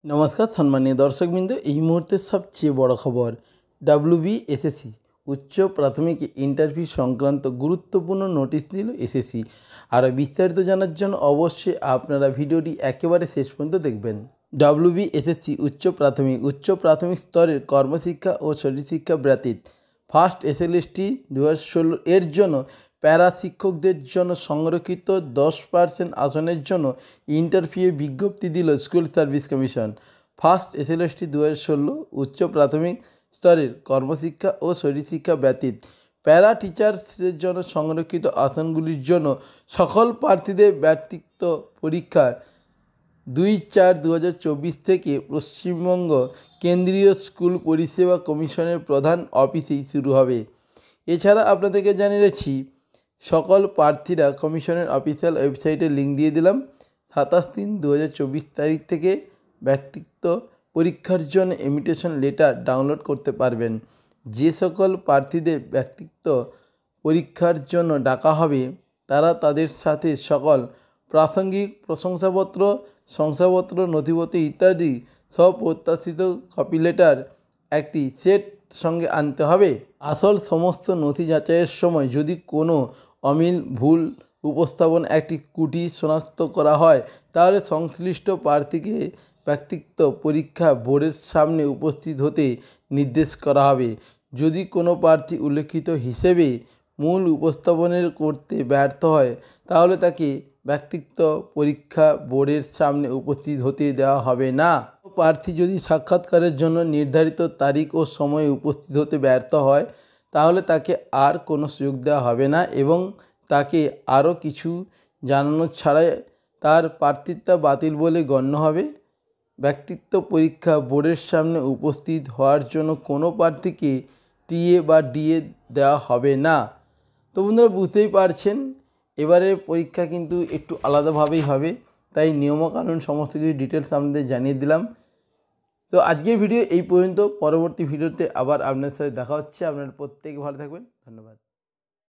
नमस्कार सम्मानीय दर्शकबृंद এই মুহূর্তের সবচেয়ে বড় খবর WBSSC উচ্চ প্রাথমিক ইন্টারভিউ সংক্রান্ত গুরুত্বপূর্ণ নোটিশ দিল এসএসসি। আর বিস্তারিত জানার জন্য অবশ্যই আপনারা ভিডিওটি একেবারে শেষ পর্যন্ত দেখবেন। WBSSC উচ্চ প্রাথমিক স্তরের কর্মশিক্ষা ও শরীরশিক্ষা ব্যতীত ফার্স্ট SLST 2016 এর জন্য প্যারা শিক্ষকদের জন্য সংরক্ষিত 10% আসনের জন্য ইন্টারভিউ বিজ্ঞপ্তি দিল school service commission. First SLST 2016 উচ্চ প্রাথমিক স্তরের কর্মশিক্ষা ও শরীরশিক্ষা ব্যতীত প্যারা টিচার্সের জন্য সংরক্ষিত আসনগুলির জন্য সকল প্রার্থীদের ব্যক্তিগত পরীক্ষার 2/4/2024 থেকে পশ্চিমবঙ্গ কেন্দ্রীয় স্কুল পরিষেবা কমিশনের প্রধান অফিসেই শুরু হবে। এছাড়া আপনাদেরকে জানিয়ে রাখছি, সকল প্রার্থীরা কমিশনের অফিসিয়াল ওয়েবসাইটে লিঙ্ক দিয়ে দিলাম। 27/3/2024 তারিখ থেকে ব্যক্তিগত পরীক্ষার জন্য ইনভিটেশন লেটার ডাউনলোড করতে পারবেন। যে সকল প্রার্থীদের ব্যক্তিগত পরীক্ষার জন্য ডাকা হবে তারা তাদের সাথে সকল প্রাসঙ্গিক শংসাপত্র নথিপত্র ইত্যাদি সব প্রত্যাশিত কপি লেটার একটি সেট সঙ্গে আনতে হবে। আসল সমস্ত নথি যাচাইয়ের সময় যদি কোনো অমিল ভুল উপস্থাপন একটি ত্রুটি শনাক্ত করা হয় তাহলে সংশ্লিষ্ট প্রার্থীকে ব্যক্তিগত পরীক্ষা বোর্ডের সামনে উপস্থিত হতে নির্দেশ করা হবে। যদি কোনো প্রার্থী উল্লেখিত হিসেবে মূল উপস্থাপনের করতে ব্যর্থ হয় তাহলে তাকে ব্যক্তিগত পরীক্ষা বোর্ডের সামনে উপস্থিত হতে দেওয়া হবে না। প্রার্থী যদি সাক্ষাৎকারের জন্য নির্ধারিত তারিখ ও সময়ে উপস্থিত হতে ব্যর্থ হয় তাহলে তাকে আর কোনো সুযোগ দেওয়া হবে না এবং তাকে আরও কিছু জানানো ছাড়াই তার প্রার্থিতা বাতিল বলে গণ্য হবে। ব্যক্তিগত পরীক্ষা বোর্ডের সামনে উপস্থিত হওয়ার জন্য কোনো প্রার্থীকে টিএ বা ডিএ দেওয়া হবে না। তো বন্ধুরা, বুঝতেই পারছেন এবারে পরীক্ষা কিন্তু একটু আলাদাভাবেই হবে, তাই নিয়মকানুন সমস্ত কিছু ডিটেলস আপনাদের জানিয়ে দিলাম। তো আজকের ভিডিও এই পর্যন্ত। পরবর্তী ভিডিওতে আবার আপনার সাথে দেখা হচ্ছে। আপনারা প্রত্যেকে ভালো থাকবেন। ধন্যবাদ।